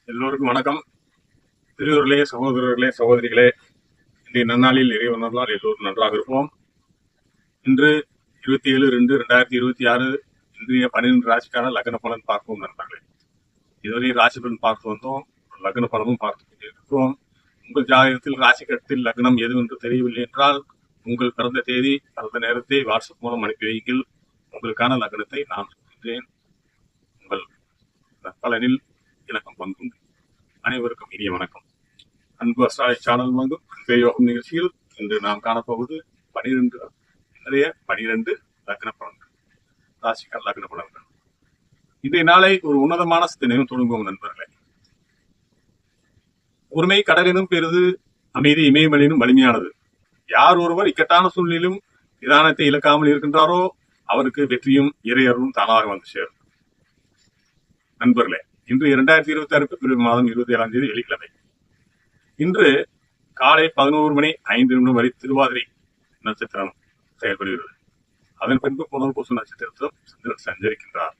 எல்லோருக்கும் வணக்கம். பெரியோர்களே, சகோதரர்களே, சகோதரிகளே, இன்றைய நன்னாளில் இறைவனால் எல்லோரும் நன்றாக இருப்போம். இன்று 27/2/2026 இன்றைய 12 ராசிக்கான லக்ன பலன் பார்ப்போம் நண்பர்களே. இதுவரை ராசி பலன் பார்த்து வந்தோம், லக்ன பலனும் பார்த்து கொண்டிருக்கிறோம். உங்கள் ஜாதகத்தில் ராசி கட்டத்தில் லக்னம் எது என்று தெரியவில்லை என்றால் உங்கள் பிறந்த தேதி, பிறந்த நேரத்தை வாட்ஸ்அப் மூலம் அனுப்பி வைங்கள். உங்களுக்கான லக்னத்தை நான் சொல்கின்றேன். உங்கள் பலனில் இலக்கம் பங்கும். அனைவருக்கும் இனிய வணக்கம். அன்பு அஸ்ட்ராலஜி சேனல் வந்து யோகம் நிகழ்ச்சியில் இன்று நாம் காணப்போவது 12 லக்ன பலன்கள், ராசிக்கான லக்ன பலன்கள். இன்றைய நாளை ஒரு உன்னதமான சிந்தனையும் தொடங்குவோம் நண்பர்களே. ஒருமை கடலினும் பெரிது, அமைதி இமயமலினும் வலிமையானது. யார் ஒருவர் இக்கட்டான சூழ்நிலையிலும் நிதானத்தை இழக்காமல் இருக்கின்றாரோ அவருக்கு வெற்றியும் இறையர்களும் தானாக வந்து சேரும். நண்பர்களே, இன்று 2026 பிப்ரவரி மாதம் 27ஆம் தேதி வெள்ளிக்கிழமை. இன்று காலை 11:05 வரை திருவாதிரை நட்சத்திரம் செயல்படுகிறது. அதன் பின்பு புனர்பூச நட்சத்திரத்திலும் சந்திரன் சஞ்சரிக்கின்றார்.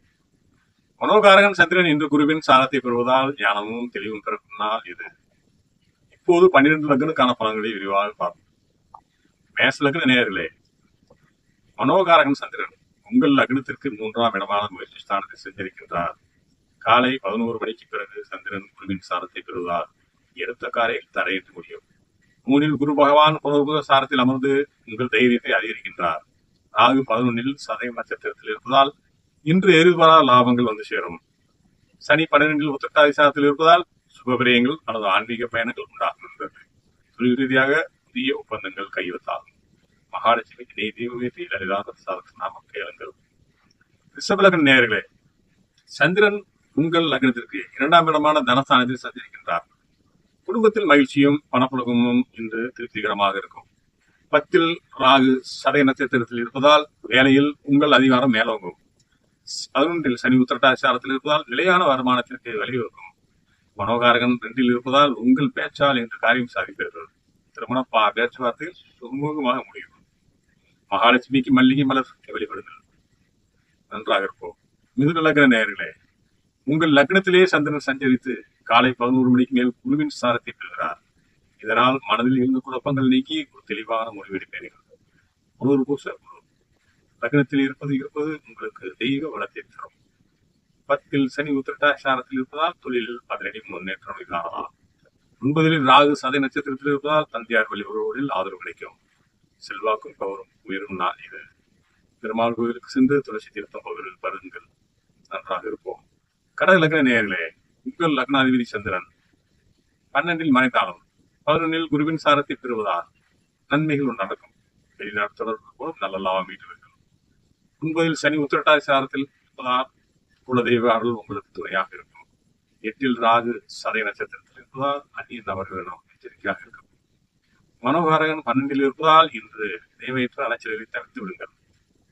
மனோகாரகன் சந்திரன் இன்று குருவின் சாரத்தை பெறுவதால் ஞானமும் தெளிவும் பிறக்கும் நாள் இது. இப்போது 12 லக்னக்கான பலன்களை விரிவாக பார்ப்போம். மேஷ லக்ன நேயர்களே, மனோகாரகன் சந்திரன் உங்கள் லக்னத்திற்கு 3ஆம் இடமான முயற்சி ஸ்தானத்தை சஞ்சரிக்கின்றார். காலை 11 மணிக்கு பிறகு சந்திரன் குருவின் சாரத்தை பெறுவதால் எடுத்த காரை தரையிட்டு முடியும். 3இல் குரு பகவான் புனர்பூச சாரத்தில் அமர்ந்து உங்கள் தைரியத்தை அதிகரிக்கின்றார். ராகு 11இல் சதயம் நட்சத்திரத்தில் இருப்பதால் இன்று எதிர்பாரா லாபங்கள் வந்து சேரும். சனி 12இல் உத்திரட்டாதி சாரத்தில் இருப்பதால் சுபவிரயங்கள் அல்லது ஆன்மீக பயணங்கள் உண்டாகின்றது. தொழில் ரீதியாக புதிய ஒப்பந்தங்கள் கையெழுத்தாகும். மகாலட்சுமி இணை தெய்வத்தை லலிதா நாமம் கேளுங்கள். ரிஷபலக்ன நேயர்களே, சந்திரன் உங்கள் லக்னத்திற்கு 2ஆம் இடமான தனஸ்தானத்தில் சஞ்சரிக்கின்றார். குடும்பத்தில் மகிழ்ச்சியும் பணப்புழக்கமும் இன்று திருப்திகரமாக இருக்கும். 10இல் ராகு சதய நட்சத்திரத்தில் இருப்பதால் வேலையில் உங்கள் அதிகாரம் மேலோங்கும். 11இல் சனி உத்திரட்டாச்சாரத்தில் இருப்பதால் நிலையான வருமானத்திற்கு வழிவகுக்கும். மனோகாரகன் 2இல் இருப்பதால் உங்கள் பேச்சால் இன்று காரியம் சாதிப்பீர்கள். திருமண பேச்சுவார்த்தையில் சுமூகமாக முடியும். மகாலட்சுமிக்கு மல்லிகை மலர் வழிபடுங்கள். நன்றாக இருப்போம். மிதுன லக்ன நேயர்களே, உங்கள் லக்னத்திலேயே சந்திரன் சஞ்சரித்து காலை 11 மணிக்கு மேல் குருவின் சாரத்தை பெறுகிறார். இதனால் மனதில் இருந்த குழப்பங்கள் நீக்கி ஒரு தெளிவான முடிவெடுப்பீர்கள். புனர்பூச குரு லக்னத்தில் இருப்பது உங்களுக்கு தெய்வ வளத்தை தரும். 10இல் சனி உத்திரட்டாச்சாரத்தில் இருப்பதால் தொழிலில் அதிரடி முன்னேற்றம் காணலாம். 9இல் ராகு சதய நட்சத்திரத்தில் இருப்பதால் தந்தையார் வழிபடுவதில் ஆதரவு கிடைக்கும். செல்வாக்கும் கவரும் உயரும் நாள் இது. பெருமாள் கோவிலுக்கு சென்று துளசி தீர்த்தம் பகுதியில் பருங்கள். நன்றாக இருப்போம். கடக லக்ன நேயர்களே, உங்கள் லக்னாதிபதி சந்திரன் 12இல் மறைந்தாலும் 11இல் குருவின் சாரத்தை பெறுவதால் நன்மைகள் நடக்கும். வெளிநாட்டு தொடர்பு போலும் நல்ல லாபம் ஈட்டுவீர்கள். 9இல் சனி உத்திரட்டாதி சாரத்தில் இருப்பதால் குலதெய்வ அருள் உங்களுக்கு துணையாக இருக்கும். 8இல் ராகு சதய நட்சத்திரத்தில் இருப்பதால் அந்நிய நபர்களிடம் எச்சரிக்கையாக இருக்கும். மனோகாரகன் 12இல் இருப்பதால் இன்று தேவையற்ற அலைச்சல்களை தவிர்த்து விடுங்கள்.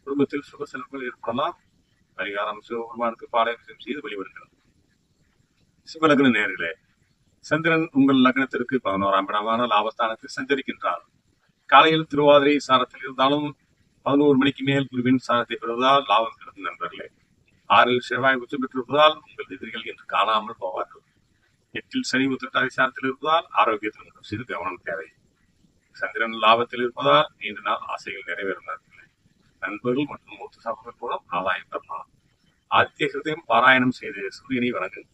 குடும்பத்தில் சுக செலவுகள் ஏற்படலாம். பரிகாரம் சிவபெருமானுக்கு பாலாபிஷேகம் செய்து வழிபடுங்கள். சிவலக்ன நேயர்களே, சந்திரன் உங்கள் லக்னத்திற்கு 11ஆம் இடமான லாபஸ்தானத்தில் சஞ்சரிக்கின்றார். காலையில் திருவாதிரை சாரத்தில் இருந்தாலும் 11 மணிக்கு மேல் குருவின் சாரத்தை பெறுவதால் லாபம் பெறும் நண்பர்களே. 6இல் செவ்வாய் உச்சம் பெற்றிருப்பதால் உங்கள் எதிரிகள் என்று காணாமல் போவார்கள். 8இல் சனி உத்திரட்டாதி சாரத்தில் இருப்பதால் ஆரோக்கியத்தில் சிறு கவனம் தேவை. சந்திரன் லாபத்தில் இருப்பதால் நீண்ட நாள் ஆசைகள் நிறைவேறும் நண்பர்கள் மற்றும் மூத்த சகோதரர்கள் மூலம் ஆதாயம் பெறலாம். ஆதித்ய கிருதயம் பாராயணம் செய்து சூரியனை வணங்கும்.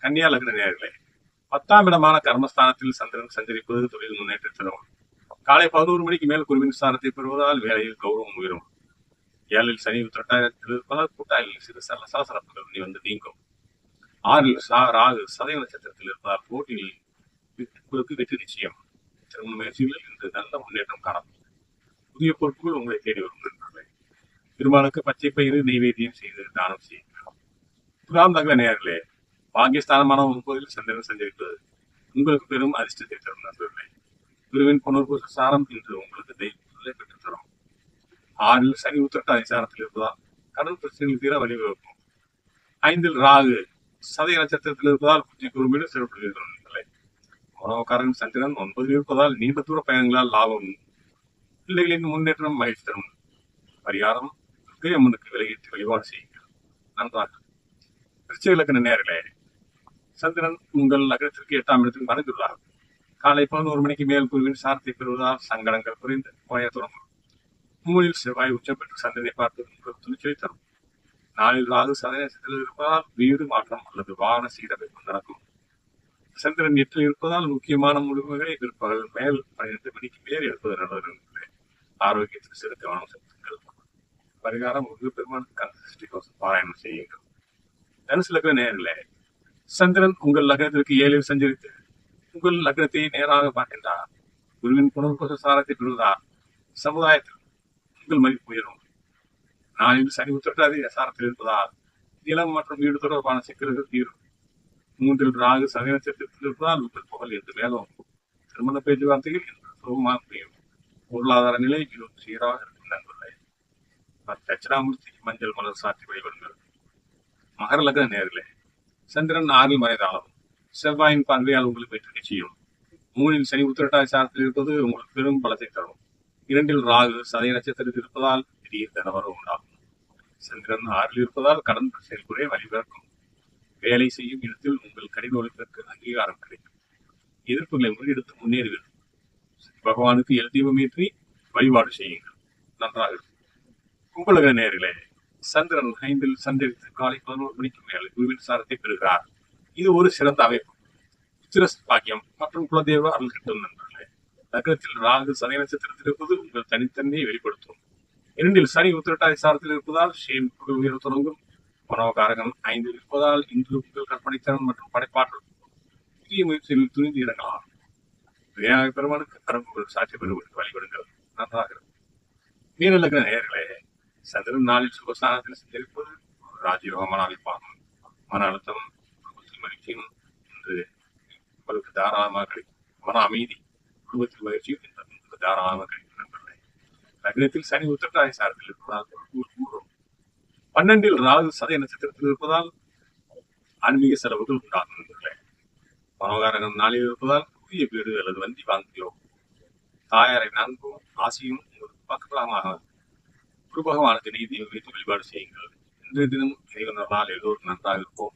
கன்னியா லக்ன நேயர்களே, 10ஆம் இடமான கர்மஸ்தானத்தில் சந்திரன் சஞ்சரிப்பது தொழில் முன்னேற்றம் தரும். காலை 11 மணிக்கு மேல் குருவின் ஸ்தானத்தை பெறுவதால் வேலையில் கௌரவம் உயரும். 7இல் சனி உத்திரட்டாதியில் இருப்பதால் கூட்டாளிகள் சிறு சலசலப்புகள் வந்து நீங்கும். 6இல் ராகு சதய நட்சத்திரத்தில் இருப்பதால் போட்டியில் உங்களுக்கு வெற்றி நிச்சயம். திருமண முயற்சிகளில் இன்று நல்ல முன்னேற்றம் காணப்படும். புதிய பொறுப்புகள் உங்களை தேடி வரும் நண்பர்களே. பெருமாளுக்கு பச்சை பயிறு நெய்வேத்தியம் செய்து தானம் செய்யுங்கள். துலாம் லக்ன நேயர்களே, பாகிஸ்தானமான 9இல் சந்திரன் சஞ்சரிப்பது உங்களுக்கு பெரும் அதிர்ஷ்டத்தை தரும் நண்பர்களே. குருவின் புனர்பூச சாரம் இன்று உங்களுக்கு தெய்வங்களை பெற்றுத் தரும். 6இல் சனி உத்திரட்டாதி சாரத்தில் இருப்பதால் கடன் பிரச்சனைகள் தீர வழிவகுக்கும். 5இல் ராகு சதய நட்சத்திரத்தில் இருப்பதால் புத்தி குருவிட சிறப்புகள் நண்பர்களே. மனோகாரன் சந்திரன் 9இல் இருப்பதால் நீண்ட தூர பயணங்களால் லாபம். பிள்ளைகளின் முன்னேற்றம் மகிழ்ச்சி தரும். பரிகாரம் அம்மனுக்கு விலகிட்டு வழிபாடு செய்யுங்கள். நன்றாக. விருச்சிக லக்ன நேயர்களே, சந்திரன் உங்கள் நகரத்திற்கு 8ஆம் இடத்துக்கு மறைந்துள்ளார். காலை 11 மணிக்கு மேல் குருவின் சாரத்தை பெறுவதால் சங்கடங்கள் குறைந்து குறைய தொடங்கும். 3 செவ்வாய் உச்சம் பெற்று சந்திரனை பார்த்து உங்களுக்கு துணிச்சலை தரும். 4 ராகு சதயத்தில் இருப்பதால் வீடு மாற்றம் அல்லது வாகன சீரமைப்பு நடக்கும். சந்திரன் 8 இருப்பதால் முக்கியமான முடிவுகளை பிற்பகல் மேல் 12 மணிக்கு மேல் எடுப்பது நல்லது. ஆரோக்கியத்தில் சிறு கவனம் செலுத்துங்கள். பரிகாரம் பெருமான் கந்த பாராயணம் செய்யுங்கள். தனுசு லக்ன நேயர்களே, சந்திரன் உங்கள் லக்னத்திற்கு 7 சஞ்சரித்து உங்கள் லக்னத்தை நேராக பார்க்கின்றார். குருவின் புனர்பூச சாரத்தை பெறுவதால் சமுதாயத்தில் உங்கள் மதிப்பு உயரும். 4 சனி உத்திரட்டாதி சாரத்தில் இருப்பதால் நிலம் மற்றும் வீடு தொடர்பான சிக்கல்கள் தீரும். 3 ராகு சனி நட்சத்திரத்தில் இருப்பதால் உங்கள் புகழ் என்று மேலும் திருமண பேச்சுவார்த்தைகள் என்று சுலபமாக முடியும். பொருளாதார நிலை மிகவும் சீராக இருக்கும் நண்பர்களே. தட்சிணாமூர்த்தி மஞ்சள் மலர் சாற்றி வழிபடுங்கள். மகர லக்ன நேயர்களே, சந்திரன் 6 மறைந்தாலும் செவ்வாயின் பார்வையால் உங்களுக்கு வெற்றி நிச்சயம். 3 சனி உத்திரட்டாதி சாரத்தில் இருப்பது உங்களுக்கு பெரும் பலத்தை தரும். 2 ராகு சதய நட்சத்திரத்தில் இருப்பதால் திடீர் தனவரம் உண்டாகும். சந்திரன் 6 இருப்பதால் கடன் செயல்முறை வழிபிறக்கும். வேலை செய்யும் இடத்தில் உங்கள் கடின உழைப்பிற்கு அங்கீகாரம் கிடைக்கும். எதிர்ப்புகளை முறியெடுத்து முன்னேறுவீர்கள். பகவானுக்கு எல் தீபம் ஏற்றி வழிபாடு செய்யுங்கள். நன்றாக. கும்பலக நேயர்களே, சந்திரன் 5 சஞ்சரித்து காலை 11 மணிக்கு மேல் குருவின் சாரத்தை பெறுகிறார். இது ஒரு சிறந்த அமைப்பு. சித்திரஸ் பாக்கியம் மற்றும் குலதெய்வ அருள் கிட்டும் நண்பர்களே. லக்னத்தில் ராகு சனி நட்சத்திரத்தில் இருப்பது உங்கள் தனித்தன்மையை வெளிப்படுத்தும். 2 சனி உத்திரட்டாதி சாரத்தில் இருப்பதால் புகழ் உயர தொடங்கும். மனோகாரகன் 5 இருப்பதால் இன்று உங்கள் கற்பனைத்திறன் மற்றும் படைப்பாற்றல் புதிய முயற்சியில் துணிந்து இறங்கலாம். விநாயக பெருமானுக்கு கரும்புகள் சாட்சி பெறுவதற்கு வழிபடுங்கள். நன்றாக. மீன லக்ன நேயர்களே, சந்திரன் 4 சுகஸ்தானத்தில் சஞ்சரிப்பது ராஜயோகமான அமைப்பாகும். மன அழுத்தம் குடும்பத்தில் மகிழ்ச்சியும் என்று உங்களுக்கு தாராளமாக கிடைக்கும். மன அமைதி குடும்பத்தில் மகிழ்ச்சியும் உங்களுக்கு தாராளமாக கிடைக்கும் நண்பர்களே. லக்னத்தில் சனி உத்திரட்டாதி சாரத்தில் இருப்பதால் 12 ராகு சதய நட்சத்திரத்தில் இருப்பதால் ஆன்மீக செலவுகள் உண்டாகும் நண்பர்களே. மனோகாரகம் 4 இருப்பதால் புதிய வீடு அல்லது வண்டி வாங்குகிறோம். தாயாரை நண்பும் ஆசையும் உங்களுக்கு பக்கபலமாக குரு பகவானுக்கு நீதியை வைத்து வழிபாடு செய்யுங்கள். இன்றைய தினம் இறைவனால் எல்லோரும் நன்றாக இருப்போம்.